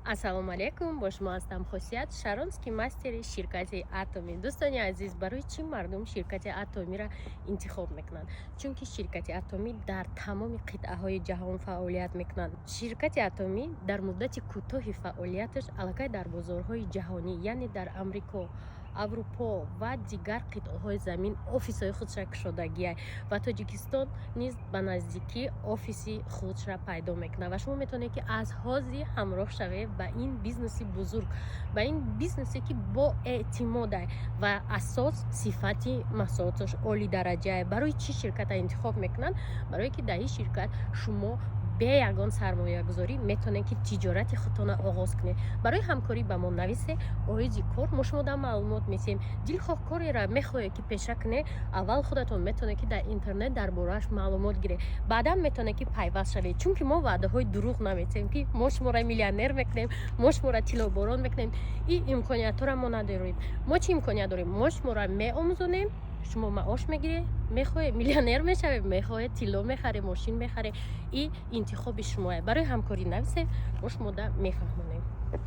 ассалому алейкум, бо шумо ҳастам хосият шаронский мастери ширкати атоми. дӯстони азиз, барои чӣ мардум ширкати атомиро интихоб мекунанд? Чунки ширкати атомӣ дар тамоми қитъаҳои ҷаҳон фаъолият мекунанд. Ширкати атомӣ дар муддати кӯтоҳи фаъолияташ аллакай дар бозорҳои ҷаҳонӣ, яъне дар амрико, аврупо ва дигар қитъаҳои замин офисҳои худшро кушодагиай ва тоҷикистон низ ба наздикӣ офиси худшро пайдо мекунад ва шумо метавонед ки аз ҳозӣ ҳамроҳ шавед ба ин бизнеси бузург, ба ин бизнесе ки бо эътимодае ва асос сифати маҳсулоташ олидараҷае. Барои чӣ ширкатро интихоб мекунанд? Барое ки дар ин ширкат шумо бе ягон сармоягузорӣ метавонед ки тиҷорати худтона оғоз кунед. Барои ҳамкорӣ ба мо нависед, оизи кор мо шумода маълумот месем. Дилхоҳ кореро мехоҳед ки пеша кунед, аввал худатон метавонед ки дар интернет дар борааш маълумот гиред, баъдан метавонед ки пайваст шавед, чунки мо ваъдаҳои дурӯғ наметем ки мо шуморо миллионер мекунем, мо шуморо тиллоборон мекунем. Ин имкониятҳоро мо надорем. Мо чӣ имконият дорем? Мо шуморо меомӯзонем, шумо маош мегиред, мехоҳед миллионер мешавед, мехоҳед тилло мехаред, мошин мехаред. И интихоби шумоe. Барои ҳамкорӣ нависед, мо шумода мефаҳмонем.